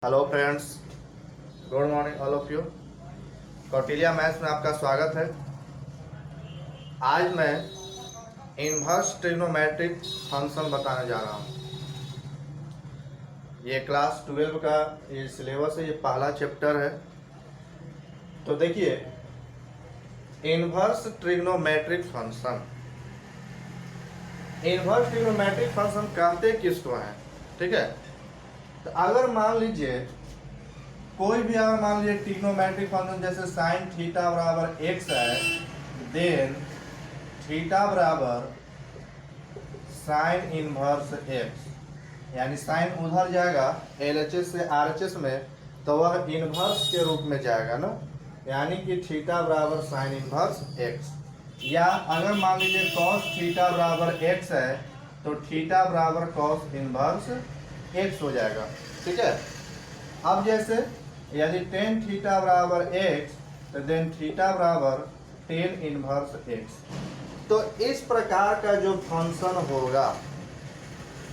Hello friends, good morning all of you. Kautilya maths में आपका स्वागत है। आज मैं इन्वर्स ट्रिग्नोमेट्रिक फंक्शन बताने जा रहा हूँ। ये क्लास 12 का ये सिलेबस है, ये पहला चैप्टर है। तो देखिए, inverse trigonometric function, inverse trigonometric function कहते किसको हैं, ठीक है। तो अगर मान लीजिए कोई भी, अगर मान लीजिए ट्रिग्नोमेट्रिक फंक्शन जैसे साइन थीटा बराबर एक्स है, देन थीटा बराबर साइन इनवर्स एक्स, यानी साइन उधर जाएगा एलएचएस से आरएचएस में, तो वह इनवर्स के रूप में जाएगा ना, यानी कि थीटा बराबर साइन इनवर्स एक्स। या अगर मान लीजिए कॉस थीटा बराबर एक्स है, तो थीटा बराबर कॉस इनवर्स एक्स हो जाएगा, ठीक है। अब जैसे यदि टेन थीटा बराबर एक्स, तो देन थीटा बराबर टेन इनवर्स एक्स। तो इस प्रकार का जो फंक्शन होगा,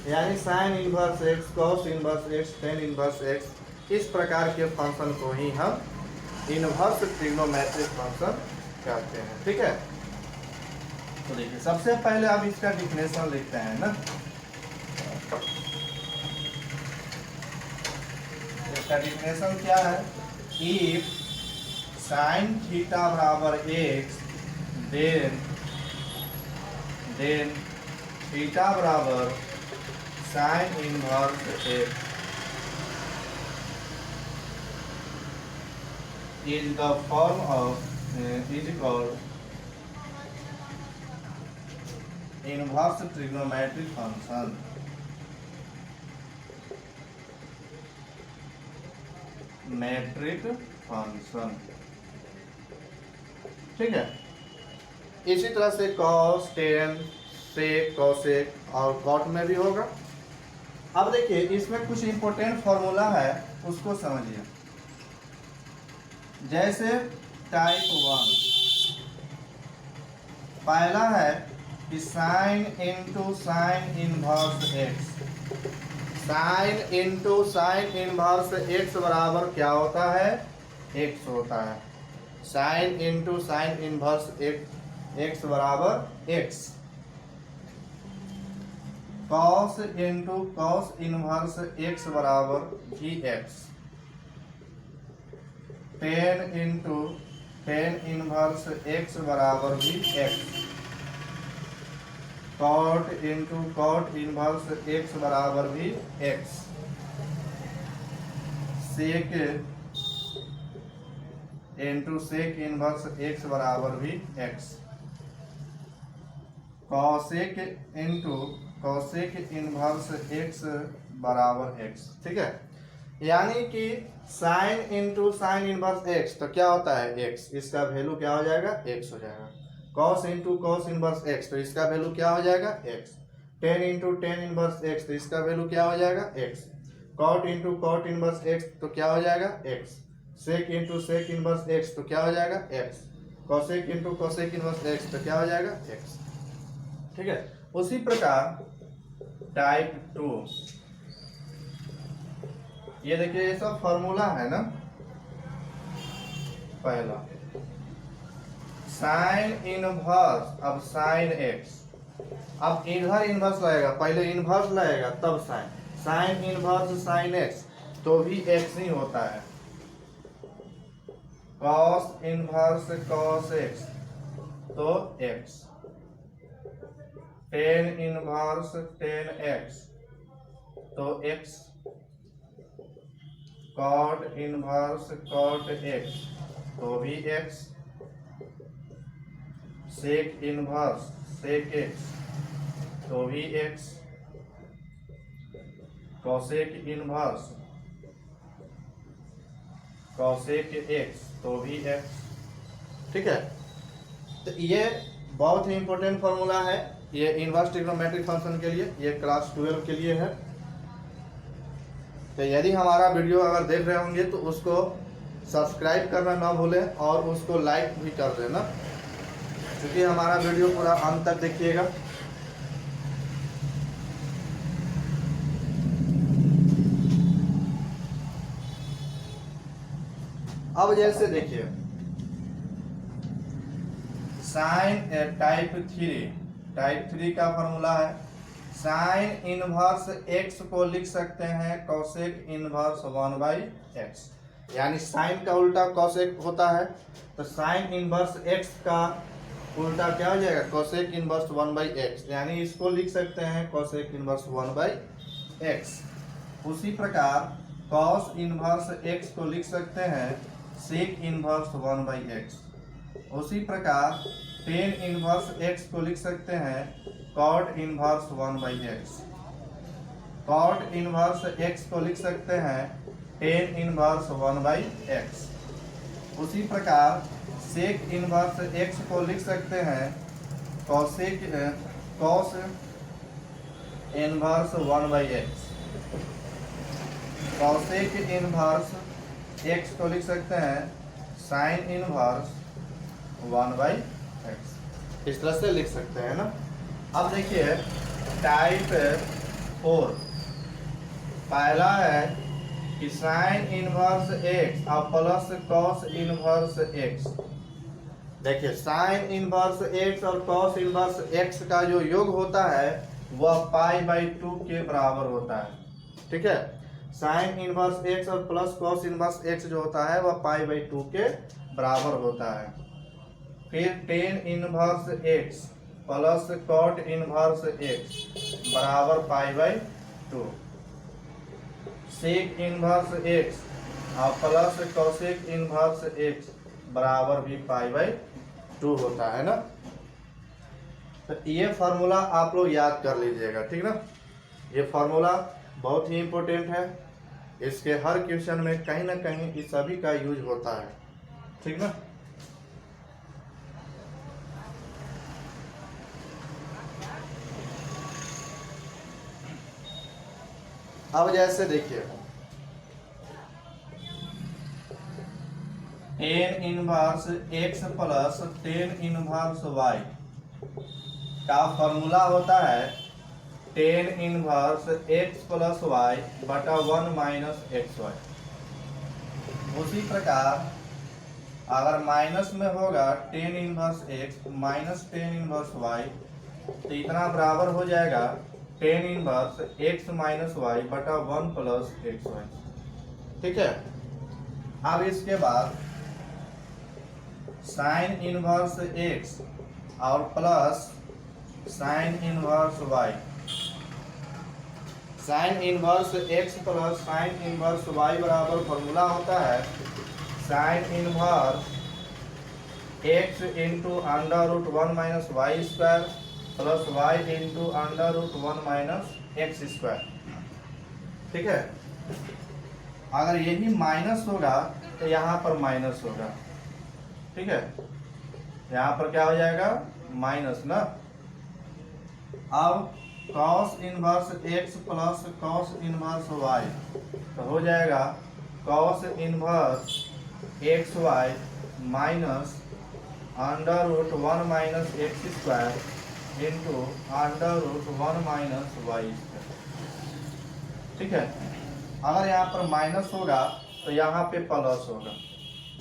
यानी sign inverse x, cos inverse x, tan inverse x, इस प्रकार के फंक्शन को ही हम इनवर्स ट्रिग्नोमेट्रिक फंक्शन कहते हैं, ठीक है। तो देखिए, सबसे पहले आप इसका डिफिनेशन लिखते हैं ना। इसका डिफिनेशन क्या है? इफ साइन थीटा बराबर एक्स, देन थीटा बराबर sine inverse x is the form of is called inverse trigonometric function. Metric function, ठीक है। इसी तरह से कॉस, टेन, सेक, कॉसेक और कॉट में भी होगा। अब देखिए, इसमें कुछ इंपॉर्टेंट फॉर्मूला है, उसको समझिए। जैसे टाइप 1, पहला है कि sine into sine inverse x. Sine into sine inverse x बराबर क्या होता है? एक्स होता है। Sine into sine inverse x बराबर x. Cos into cos inverse x बराबर भी x. Tan into tan inverse x बराबर भी x. Cot into cot inverse x बराबर भी x. Sec into sec inverse x बराबर भी x. Cosec into cosec inverse x बराबर एक्स, ठीक है। यानी कि sine into sine inverse x, तो क्या होता है? एक्स। इसका वैल्यू क्या हो जाएगा? एक्स हो जाएगा। Cos into cos inverse x, तो इसका वैल्यू क्या हो जाएगा? X. Tan into tan inverse x, तो इसका वैल्यू क्या हो जाएगा? X. Cot into cot inverse x, तो क्या हो जाएगा? X. Sec into sec inverse x, तो क्या हो जाएगा? X. Cosec into cosec inverse x, तो क्या हो जाएगा? एक्स, ठीक है। उसी प्रकार टाइप 2, ये देखिए, ये सब फॉर्मूला है ना। पहला साइन इनवर्स, अब साइन एक्स, अब इधर इनवर्स लगेगा, पहले इनवर्स लगेगा तब sine. Sine inverse sine x, तो भी एक्स ही होता है। कॉस इनवर्स कॉस एक्स, तो x. Tan inverse tan x, तो x. Cot inverse cot x, तो भी x. Sec inverse sec x, तो भी x. Cosec inverse cosec x, तो भी एक्स, ठीक है। तो ये बहुत ही इंपॉर्टेंट फॉर्मूला है, ये इनवर्स ट्रिग्नोमेट्रिक फंक्शन के लिए, ये क्लास 12 के लिए है। तो यदि हमारा वीडियो अगर देख रहे होंगे तो उसको सब्सक्राइब करना ना भूलें और उसको लाइक भी कर देना, क्योंकि हमारा वीडियो पूरा अंत तक देखिएगा। अब जैसे देखिए साइन टाइप थ्री का फॉर्मूला है, साइन इनवर्स एक्स को लिख सकते हैं कोसेक इनवर्स 1/x, यानी साइन का उल्टा कोसेक होता है, तो साइन इनवर्स एक्स का उल्टा क्या हो जाएगा, कोसेक इनवर्स 1/x, यानी इसको लिख सकते हैं कोसेक इनवर्स 1/x। उसी प्रकार कॉस इनवर्स x को लिख सकते हैं सेक इनवर्स 1/x। उसी प्रकार टेन इनवर्स x को लिख सकते हैं cot inverse 1/x। Cot inverse x को लिख सकते हैं टेन इनवर्स 1/x। उसी प्रकार सेक इनवर्स x को लिख सकते हैं cos inverse 1/x। Cosec inverse x को लिख सकते हैं साइन इनवर्स 1/x, इस तरह से लिख सकते हैं ना। अब देखिए टाइप 4, पहला है कि साइन इनवर्स x और प्लस कॉस इनवर्स x। देखिए साइन इनवर्स x और कॉस इनवर्स x का जो योग होता है वह π/2 के बराबर होता है, ठीक है। साइन इनवर्स x और प्लस कॉस इनवर्स x जो होता है वह π/2 के बराबर होता है। फिर tan inverse x plus cot inverse x बराबर π/2। सेक इनवर्स x और प्लस कोसेक इनवर्स x बराबर भी π/2 होता है ना। तो ये फार्मूला आप लोग याद कर लीजिएगा, ठीक ना। ये फार्मूला बहुत ही इंपॉर्टेंट है, इसके हर क्वेश्चन में कहीं ना कहीं इस सभी का यूज होता है, ठीक ना। अब जैसे देखिए ten inverse x plus tan inverse y का फॉर्मूला होता है ten inverse x plus y बटा 1 माइनस xy। उसी प्रकार अगर माइनस में होगा ten inverse x minus tan inverse y, तो इतना बराबर हो जाएगा tan inverse x minus y बटा 1 प्लस xy, ठीक है। अब इसके बाद साइन इनवर्स x और plus sine inverse y। Sine inverse x plus sine inverse y बराबर फॉर्मूला होता है sine inverse x into under root 1 minus y square plus y into under root 1 minus x square, ठीक है। अगर यही minus होगा तो यहाँ पर माइनस होगा, ठीक है। यहाँ पर क्या हो जाएगा, माइनस ना। अब cos inverse x plus cos inverse y, तो हो जाएगा cos inverse x y minus under root 1 minus x square into under root 1 minus y square, ठीक है। अगर यहाँ पर माइनस होगा तो यहाँ पे प्लस होगा,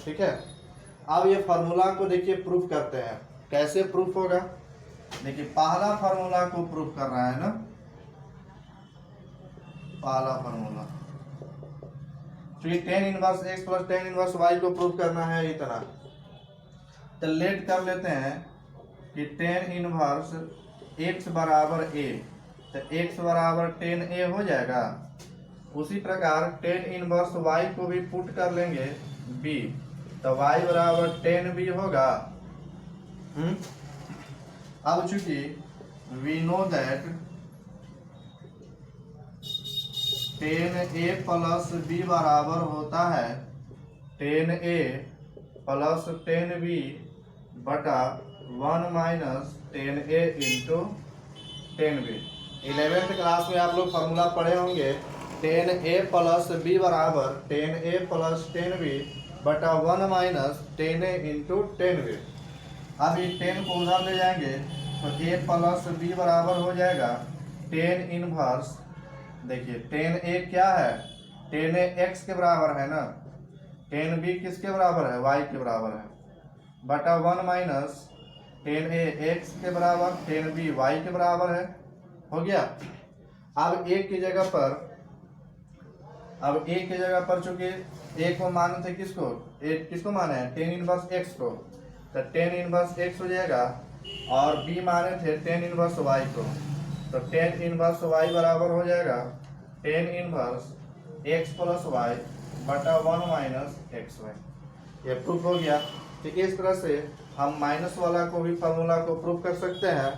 ठीक है। अब ये फार्मूला को देखिए प्रूफ करते हैं, कैसे प्रूफ होगा। देखिए पहला फार्मूला को प्रूफ कर रहा है ना, पहला फार्मूला फिर tan inverse x plus tan inverse y को प्रूफ करना है इतना। तो लेट कर लेते हैं कि टेन इनवर्स एक्स बराबर ए, तो एक्स बराबर टेन ए हो जाएगा। उसी प्रकार टेन इनवर्स वाई को भी पुट कर लेंगे बी, तो y बराबर टेन बी होगा। अब चूंकि we know that tan A plus B बराबर होता है tan A plus tan B बटा 1 minus tan A into tan B. 11th class में आप लोग फार्मूला पढ़े होंगे टेन ए प्लस बी बराबर tan A plus tan B बटा 1 minus tan A into tan B. अब ये टेन को उधर ले जाएंगे तो ए प्लस बी बराबर हो जाएगा टेन इनवर्स, देखिए टेन ए क्या है, टेन ए एक्स के बराबर है ना, टेन बी किसके बराबर है, वाई के बराबर है, बटा 1 माइनस टेन ए एक्स के बराबर, टेन बी वाई के बराबर है, हो गया। अब एक की जगह पर चूंकि ए को माने थे किसको, किसको माने हैं, टेन इनवर्स एक्स को, तो टेन इनवर्स एक्स हो जाएगा, और बी माने थे टेन इनवर्स वाई को, तो टेन इनवर्स वाई बराबर हो जाएगा tan inverse x plus y बटा 1 माइनस एक्स वाई। ये प्रूफ हो गया। तो इस तरह से हम माइनस वाला को भी फार्मूला को प्रूफ कर सकते हैं,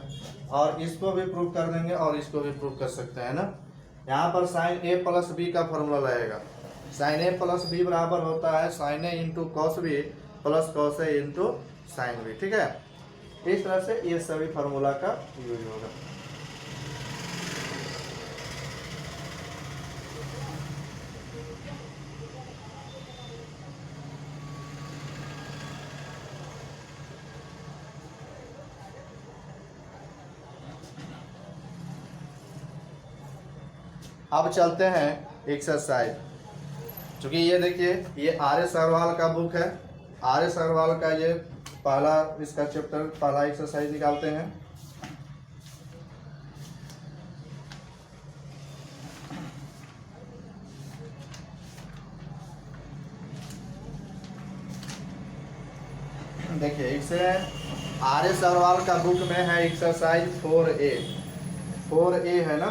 और इसको भी प्रूफ कर देंगे, और इसको भी प्रूफ कर सकते हैं ना। यहाँ पर साइन ए प्लस बी का फॉर्मूला लगेगा। साइन ए प्लस बी बराबर होता है sine A into cos B plus cos A into sine B, ठीक है। इस तरह से ये सभी फार्मूला का यूज होगा। अब चलते हैं एक्सरसाइज। चूंकि ये देखिए ये आर्य सरवाल का बुक है, आर्य सरवाल का ये पहला इसका चैप्टर पहला एक्सरसाइज निकालते हैं। देखिए इसे आर्य सरवाल का बुक में है एक्सरसाइज 4A, 4A है ना,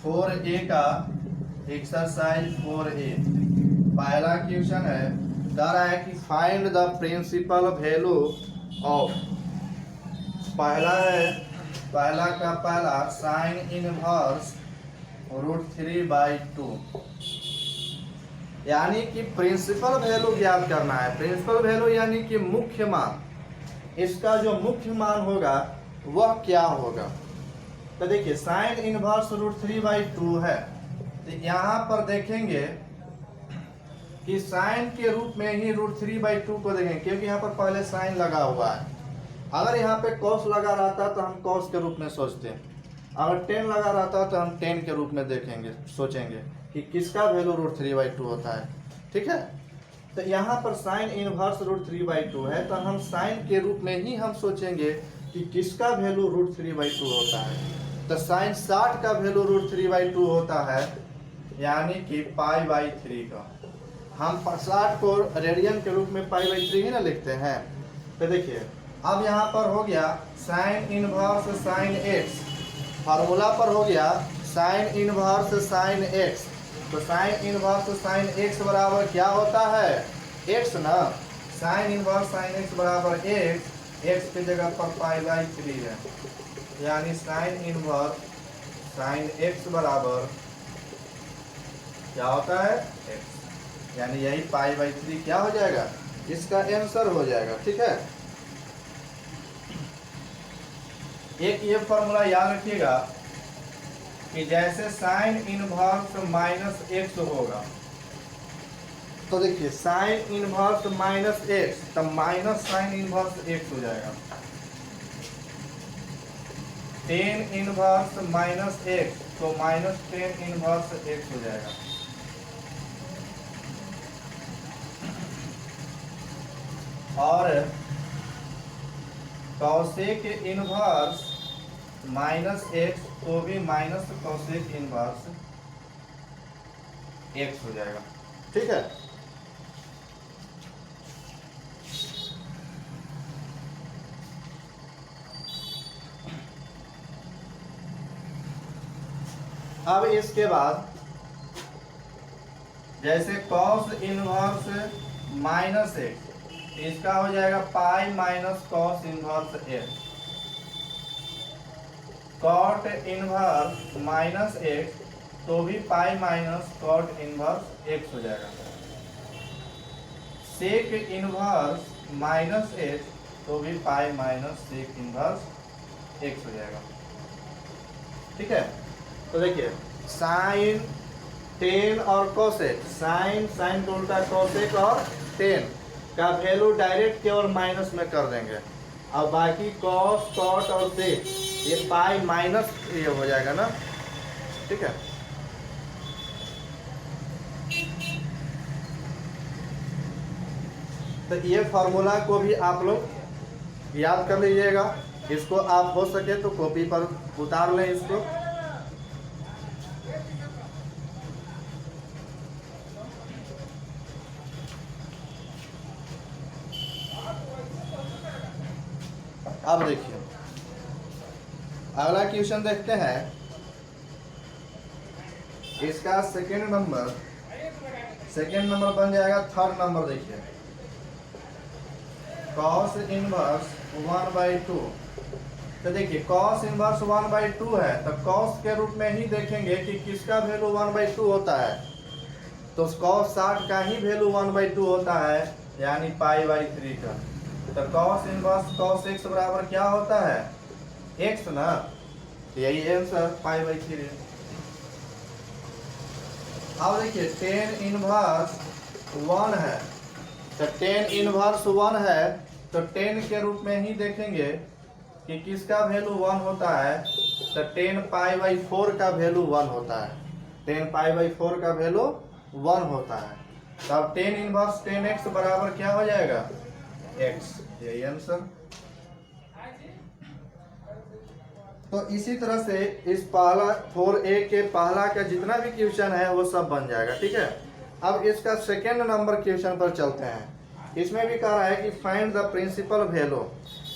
4A का एक्सरसाइज 4A पहला क्वेश्चन है, कह रहा है कि find the principal value of, पहला का पहला साइन इनवर्स √3/2, यानी कि प्रिंसिपल वैल्यू ज्ञात करना है। प्रिंसिपल वैल्यू यानी कि मुख्य मान, इसका जो मुख्य मान होगा वह क्या होगा। तो देखिए साइन इनवर्स √3/2 है, तो यहाँ पर देखेंगे कि साइन के रूप में ही √3/2 को देखेंगे, क्योंकि यहाँ पर पहले साइन लगा हुआ है। अगर यहाँ पे कॉस लगा रहता तो हम कॉस के रूप में सोचते हैं, अगर टेन लगा रहता तो हम टेन के रूप में देखेंगे, सोचेंगे कि किसका वैल्यू √3/2 होता है, ठीक है। तो यहाँ पर साइन इनवर्स √3/2 है, तो हम साइन के रूप में ही हम सोचेंगे कि किसका वैल्यू √3/2 होता है। तो साइन 60 का वैल्यू √3/2 होता है, यानी कि π/3 का। हम 60 को रेडियन के रूप में π/3 ही ना लिखते हैं। तो देखिए अब यहाँ पर हो गया sign inverse sine x, formula पर हो गया साइन इनवर्स साइन एक्स, तो साइन इनवर्स साइन एक्स बराबर क्या होता है, एक्स ना, साइन इनवर्स साइन एक्स बराबर एक्स की जगह पर π/3 है, यानी साइन इनवर्स साइन एक्स बराबर क्या होता है, एक्स, यानी यही π/3 क्या हो जाएगा, इसका आंसर हो जाएगा, ठीक है। एक ये फॉर्मूला याद रखिएगा कि जैसे साइन इनवर्स माइनस एक्स होगा, तो देखिए साइन इनवर्स माइनस एक्स, तब माइनस साइन इनवर्स एक्स हो जाएगा, टेन इनवर्स माइनस एक्स, तो माइनस टेन इनवर्स एक्स हो जाएगा। और कॉसेक इनवर्स माइनस एक्स, तो भी माइनस कॉसेक इनवर्स एक्स हो जाएगा, ठीक है। अब इसके बाद जैसे कॉस इनवर्स माइनस एक्स, इसका हो जाएगा pi minus cos inverse x, cot inverse minus x, तो भी pi minus cot inverse x हो जाएगा, सेक इनवर्स माइनस एक्स, तो भी pi minus sec inverse x हो जाएगा, ठीक है। तो देखिए साइन टेन और कोसेक, साइन को उल्टा कोसेक और टेन का वैल्यू डायरेक्ट केवल माइनस में कर देंगे, और बाकी कॉस कॉट और सेक ये पाई माइनस ये हो जाएगा ना, ठीक है। तो ये फार्मूला को भी आप लोग याद कर लीजिएगा। इसको आप हो सके तो कॉपी पर उतार लें इसको। अब देखिए अगला क्वेश्चन देखते हैं। इसका सेकेंड नंबर बन जाएगा थर्ड नंबर। देखिए cos इनवर्स 1/2। तो देखिए cos इनवर्स 1/2 है, तो cos के रूप में ही देखेंगे कि किसका वैल्यू 1/2 होता है। तो cos 60 का ही वैल्यू 1/2 होता है, यानी π/3 का। तो cos इनवर्स cos x बराबर क्या होता है, x ना। यही आंसर π/3 है। अब देखिए tan इनवर्स 1 है, तो tan इनवर्स 1 है, तो tan के रूप में ही देखेंगे कि किसका वैल्यू 1 होता है। तो tan π/4 का वैल्यू 1 होता है। tan π/4 का वैल्यू 1 होता है। तब tan इनवर्स tan x बराबर क्या हो जाएगा, x। यही आंसर। तो इसी तरह से इस पहला 4A के पहला का जितना भी क्वेश्चन है वो सब बन जाएगा, ठीक है। अब इसका सेकेंड नंबर क्वेश्चन पर चलते हैं। इसमें भी कह रहा है कि फाइंड द प्रिंसिपल वैल्यू।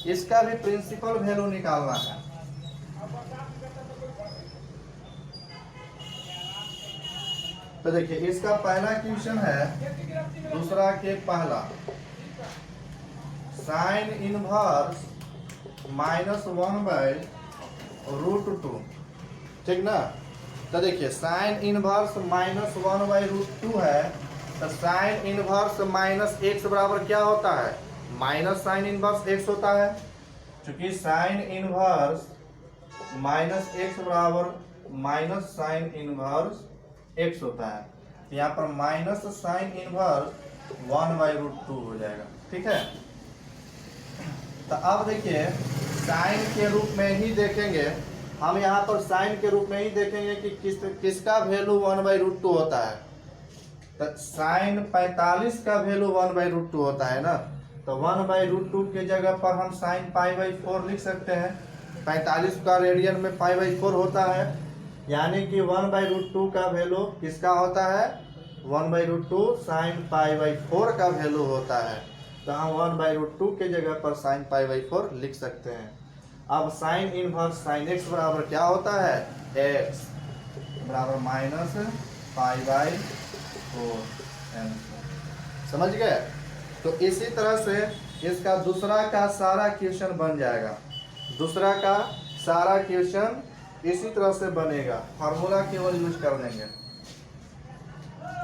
इसका भी प्रिंसिपल वैल्यू निकालना है। तो देखिए इसका पहला क्वेश्चन है दूसरा के पहला, साइन इनवर्स -1/√2, ठीक ना। तो देखिए साइन इनवर्स -1/√2 है, तो साइन इनवर्स -x बराबर क्या होता है, माइनस साइन इनवर्स x होता है। क्योंकि साइन इनवर्स -x बराबर माइनस साइन इनवर्स x होता है, यहाँ पर माइनस साइन इनवर्स 1/√2 हो जाएगा, ठीक है। तो अब देखिए साइन के रूप में ही देखेंगे हम, यहाँ पर साइन के रूप में ही देखेंगे कि किसका वैल्यू 1/√2 होता है। तो साइन 45 का वैल्यू 1/√2 होता है ना, तो 1/√2 के जगह पर हम साइन π/4 लिख सकते हैं। 45 का रेडियन में π/4 होता है, यानी कि 1/√2 का वैल्यू किसका होता है, 1/√2 साइन π/4 का वैल्यू होता है। तो हम 1/√2 के जगह पर साइन π/4 लिख सकते हैं। अब साइन इनवर्स साइन x बराबर क्या होता है, x बराबर माइनस π/4। समझ गए। तो इसी तरह से इसका दूसरा का सारा क्वेश्चन बन जाएगा। दूसरा का सारा क्वेश्चन इसी तरह से बनेगा, फार्मूला केवल यूज कर देंगे।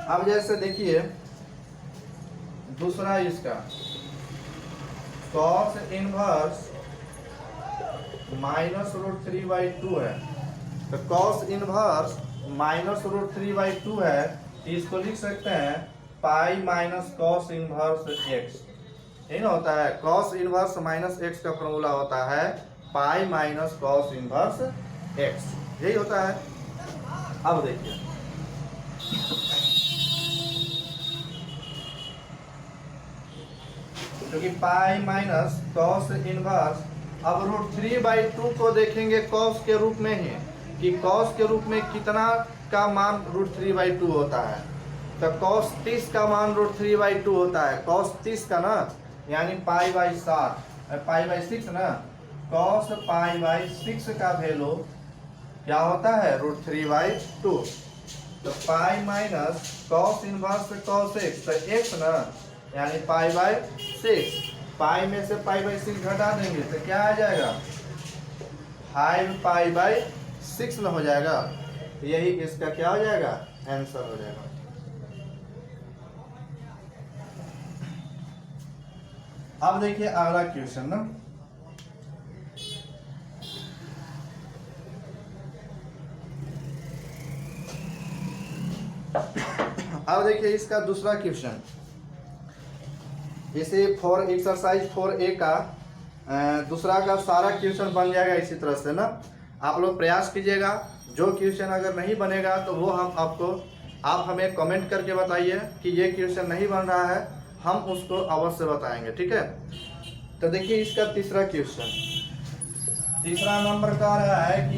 अब जैसे देखिए दूसरा इसका cos इनवर्स -√3/2 है, तो cos इनवर्स -√3/2 है, इसको लिख सकते हैं pi minus cos inverse x। यही ना होता है, cos इनवर्स -x का फॉर्मूला होता है pi minus cos inverse x, यही होता है। अब देखिए क्योंकि पाई माइनस cos इनवर्स, अब √3/2 को देखेंगे cos के रूप में ही, कि cos के रूप में कितना का मान √3/2 होता है। तो cos 30 का मान √3/2 होता है, cos 30 का ना, यानी π/6 ना। cos π/6 का वैल्यू क्या होता है, √3/2। तो pi minus cos inverse cos x, तो x ना, यानी π/6। पाई में से π/6 घटा देंगे तो क्या आ जाएगा, 5π/6 में हो जाएगा। यही इसका क्या हो जाएगा, आंसर हो जाएगा। अब देखिए अगला क्वेश्चन ना, अब देखिए इसका दूसरा क्वेश्चन। इसे एक्सरसाइज 4A का दूसरा का सारा क्वेश्चन बन जाएगा इसी तरह से ना। आप लोग प्रयास कीजिएगा, जो क्वेश्चन अगर नहीं बनेगा तो वो आप हमें कमेंट करके बताइए कि ये क्वेश्चन नहीं बन रहा है, हम उसको अवश्य बताएंगे, ठीक है। तो देखिए इसका तीसरा क्वेश्चन, तीसरा नंबर कह रहा है कि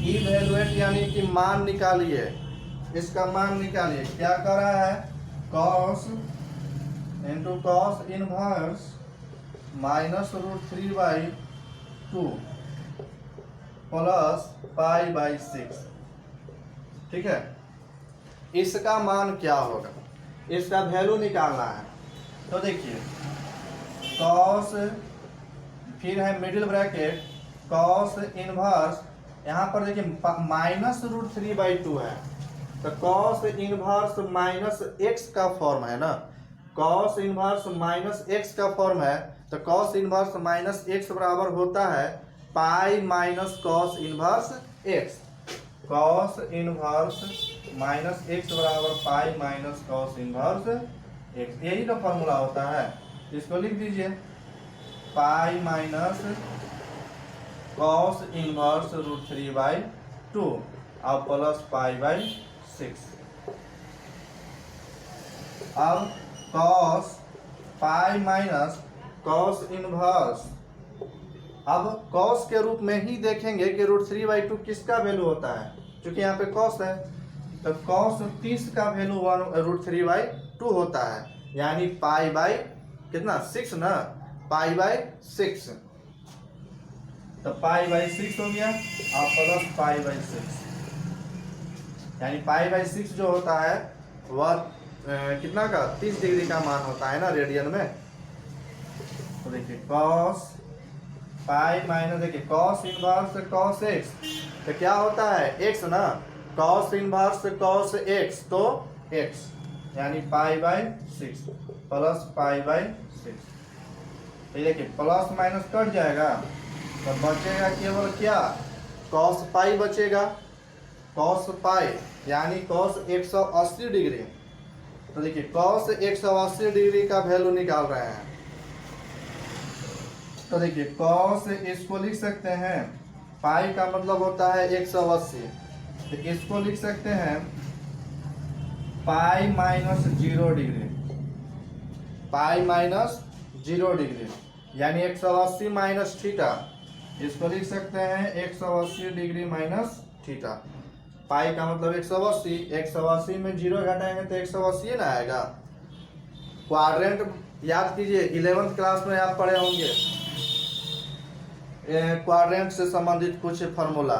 इवैल्यूएट यानी कि मान निकालिए, इसका मान निकालिए। क्या कर रहा है, cos into cos inverse -√3/2 plus π/6, ठीक है। इसका मान क्या होगा, इसका वैल्यू निकालना है। तो देखिए कॉस, फिर है मिडिल ब्रैकेट कॉस इनवर्स, यहाँ पर देखिए -√3/2 है, तो कॉस इनवर्स -x का फॉर्म है ना, कॉस इनवर्स -x का फॉर्म है, तो कॉस इनवर्स -x बराबर होता है पाई minus cos inverse x, cos inverse -x बराबर पाई माइनस कॉस इनवर्स x, यही तो फॉर्मूला होता है। इसको लिख दीजिए पाई माइनस कॉस इनवर्स √3/2 अब प्लस π/6। अब cos pi minus cos inverse, अब कॉस के रूप में ही देखेंगे कि √3/2 किसका वैल्यू होता है, क्योंकि यहाँ पे कॉस है, तो कॉस 30 का वैल्यू √3/2 होता है, यानी कितना 6 ना, π/6, तो π/6 हो गया और प्लस π/6, यानी π/6 जो होता है वह कितना का 30 डिग्री का मान होता है ना रेडियन में। तो देखिए कॉस पाई माइनस, देखिए कॉस इनवर्स cos x, तो क्या होता है x ना, कॉस इनवर्स cos x तो x, यानी π/6 प्लस π/6। तो देखिए प्लस माइनस कट जाएगा, तो बचेगा केवल क्या, cos पाई बचेगा, cos पाई यानी cos 180 डिग्री। तो देखिए cos 180 डिग्री का वैल्यू निकाल रहे हैं, तो देखिए cos इसको लिख सकते हैं, पाई का मतलब होता है 180, तो इसको लिख सकते हैं pi minus 0 degree, pi minus 0 degree, यानी 180 माइनस थीटा, इसको लिख सकते हैं 180 डिग्री माइनस थीटा। पाई का मतलब 180, 180 में 0 घटाएंगे तो 180 ना आएगा। क्वाड्रेंट याद कीजिए, 11th क्लास में आप पढ़े होंगे क्वाड्रेंट से संबंधित कुछ फार्मूला।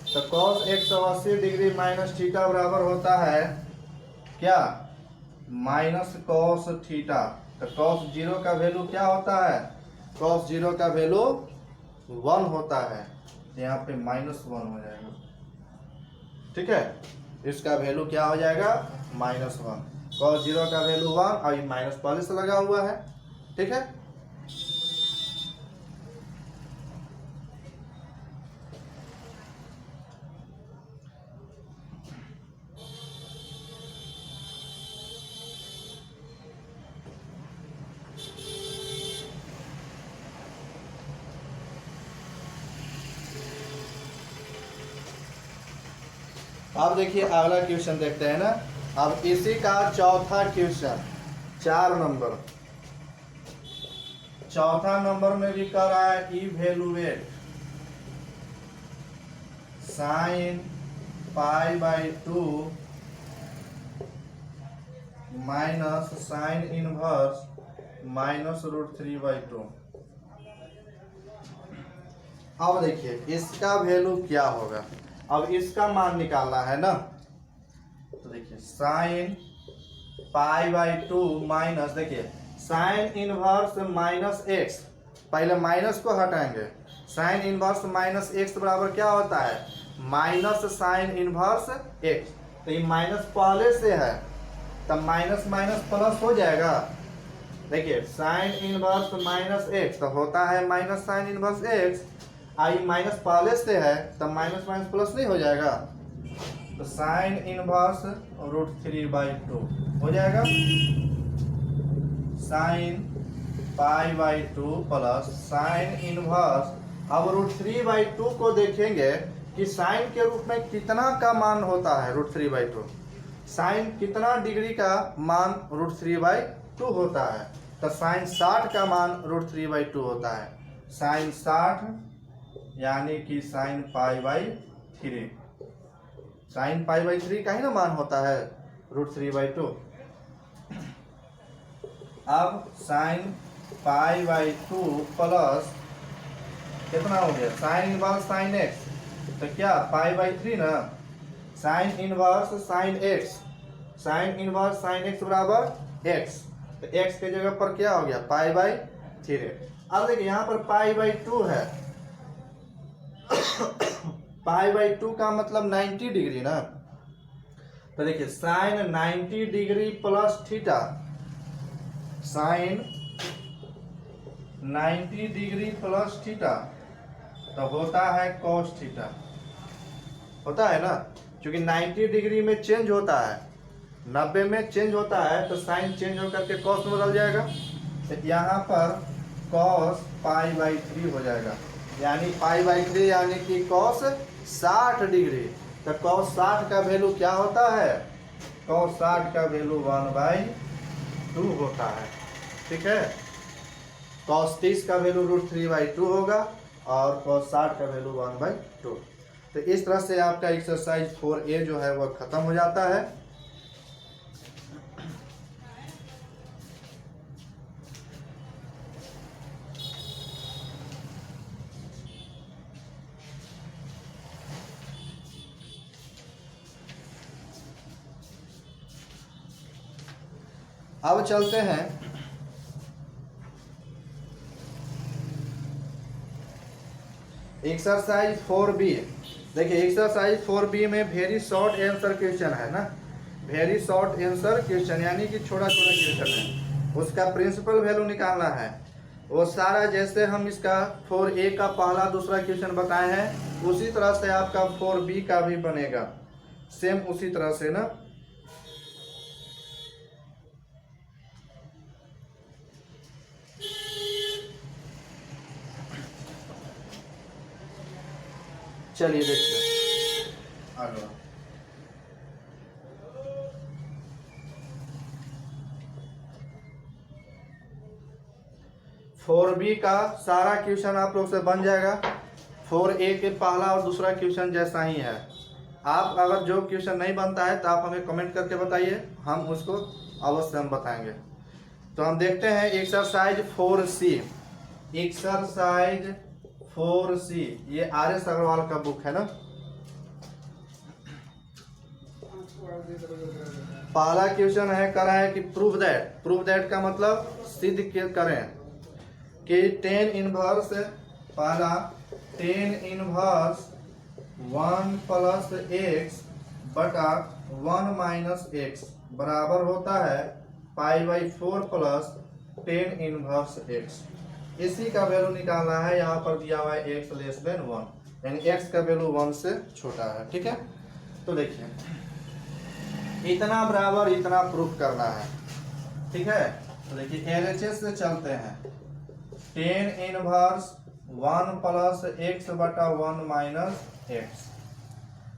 तो cos 180 डिग्री माइनस थीटा बराबर होता है क्या, माइनस cos थीटा। तो cos 0 का वैल्यू क्या होता है, cos 0 का वैल्यू 1 होता है, यहाँ पे -1 हो जाएगा, ठीक है। इसका वैल्यू क्या हो जाएगा, -1, cos 0 का वैल्यू 1 और ये माइनस पहले से लगा हुआ है, ठीक है। अब देखिए अगला क्वेश्चन देखते हैं ना। अब इसी का चौथा क्वेश्चन, 4 नंबर, चौथा नंबर में भी कर रहा है evaluate sine π/2 minus sine inverse -√3/2। अब देखिए इसका वैल्यू क्या होगा, अब इसका मान निकालना है ना। तो देखिए साइन π/2 माइनस, देखिए साइन इनवर्स -x, पहले माइनस को हटाएंगे, साइन इनवर्स -x बराबर क्या होता है, माइनस साइन इनवर्स x, तो ये माइनस पहले से है, तब माइनस माइनस प्लस हो जाएगा। देखिए साइन इनवर्स -x तो होता है माइनस साइन इनवर्स x, आई माइनस पहले से है तब माइनस माइनस प्लस नहीं हो जाएगा, तो साइन इनवर्स √3/2 हो जाएगा, साइन π/2 प्लस साइन इनवर्स। अब √3/2 को देखेंगे कि साइन के रूप में कितना का मान होता है √3/2, साइन कितना डिग्री का मान √3/2 होता है? तो साइन 60 का मान √3/2 होता है। साइन 60 यानी कि साइन π/3, साइन π/3 का ही ना मान होता है √3/2। अब साइन π/2 प्लस कितना हो गया साइन इनवर्स साइन x, तो क्या π/3 ना, sign inverse sign x, sign inverse sign x बराबर x, तो x के जगह पर क्या हो गया π/3। अब देखिए यहाँ पर π/2 है, π/2 का मतलब 90 डिग्री ना, तो देखिए sine 90 degree plus theta, sine 90 degree plus theta तो होता है कॉस थीटा, होता है ना, क्योंकि 90 डिग्री में चेंज होता है, 90 में चेंज होता है तो साइन चेंज होकर के कॉस में बदल जाएगा, तो यहाँ पर कॉस π/3 हो जाएगा, यानी π/3 यानी कि कॉस 60 डिग्री। तो कॉस 60 का वैल्यू क्या होता है? कॉस 60 का वैल्यू 1/2 होता है, ठीक है। कॉस 30 का वैल्यू √3/2 होगा और कॉस 60 का वैल्यू 1/2। तो इस तरह से आपका एक्सरसाइज 4A जो है वह खत्म हो जाता है। अब चलते हैं एक्सरसाइज 4B। देखिए एक्सरसाइज 4B में वेरी शॉर्ट आंसर क्वेश्चन है ना, वेरी शॉर्ट आंसर क्वेश्चन यानी कि छोटा छोटा क्वेश्चन है, उसका प्रिंसिपल वैल्यू निकालना है। वो सारा जैसे हम इसका 4A का पहला दूसरा क्वेश्चन बताए हैं उसी तरह से आपका 4B का भी बनेगा, सेम उसी तरह से ना। चलिए देखते हैं आगे। 4B का सारा क्वेश्चन आप लोग से बन जाएगा। 4A के पहला और दूसरा क्वेश्चन जैसा ही है। आप अगर जो क्वेश्चन नहीं बनता है तो आप हमें कमेंट करके बताइए, हम उसको अवश्य हम बताएंगे। तो हम देखते हैं एक्सरसाइज 4C। एक्सरसाइज 4C ये RS अग्रवाल का बुक है ना। पहला क्वेश्चन है करा है कि प्रूव दैट का मतलब सिद्ध करें कि tan इनवर्स, पहला tan इनवर्स 1 प्लस x बटा 1 माइनस x बराबर होता है π/4 प्लस tan इनवर्स x। इसी का वैल्यू निकालना है, यहाँ पर दिया हुआ है x लेस देन 1, यानी x का वैल्यू 1 से छोटा है, ठीक है। तो देखिए इतना बराबर इतना प्रूफ करना है, ठीक है। तो देखिए LHS से चलते हैं। tan इनवर्स 1 प्लस x बटा 1 माइनस x,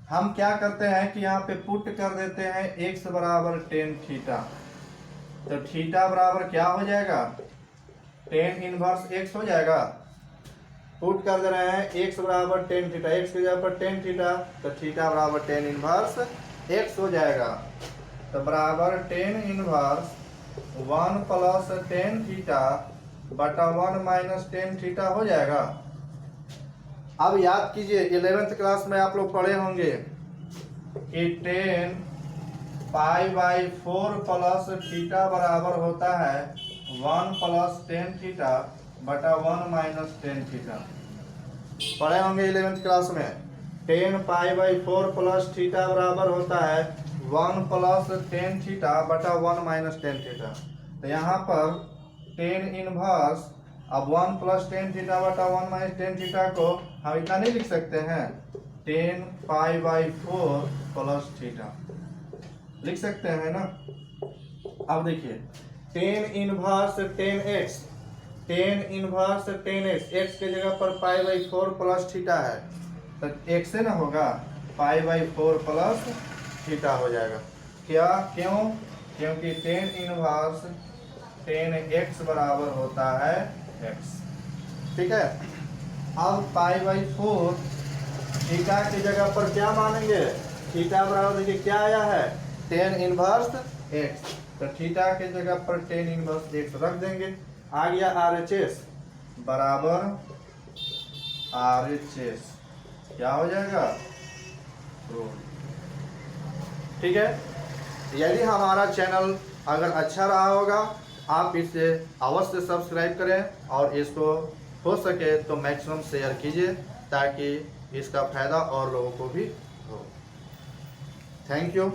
हम क्या करते हैं कि यहाँ पे पुट कर देते हैं x बराबर tan थीटा, तो थीटा बराबर क्या हो जाएगा tan इनवर्स x हो जाएगा। पुट कर दे रहे हैं x बराबर tan थीटा, x की जगह पर tan थीटा, तो थीटा बराबर tan इनवर्स x हो जाएगा। तो बराबर tan inverse 1 plus tan theta बटा 1 माइनस tan थीटा हो जाएगा। अब याद कीजिए 11th क्लास में आप लोग पढ़े होंगे कि tan π/4 प्लस थीटा बराबर होता है 1 प्लस tan थीटा बटा 1 माइनस tan थीटा। पढ़े होंगे 11th क्लास में। tan π/4 प्लस थीटा बराबर होता है 1 प्लस tan थीटा बटा 1 माइनस tan थीटा। तो यहाँ पर tan इनवर्स, अब 1 प्लस tan थीटा बटा 1 माइनस tan थीटा को हम इतना नहीं लिख सकते हैं, tan π/4 प्लस थीटा लिख सकते हैं ना। अब देखिए tan inverse tan x, tan inverse tan x, x के जगह पर π/4 प्लस थीटा है तो x से ना होगा π/4 प्लस थीटा हो जाएगा। क्या, क्यों? क्योंकि टेन इनवर्स टेन एक्स बराबर होता है एक्स। ठीक है, अब पाई बाई 4 थीटा की जगह पर क्या मानेंगे? थीटा बराबर देखिए क्या आया है, टेन इनवर्स एक्स, तो थीटा की जगह पर टेन इनवर्स एक्स रख देंगे। आ गया RHS बराबर RHS, क्या हो जाएगा? ठीक है, यदि हमारा चैनल अगर अच्छा रहा होगा, आप इसे अवश्य सब्सक्राइब करें और इसको हो सके तो मैक्सिमम शेयर कीजिए ताकि इसका फायदा और लोगों को भी हो। Thank you.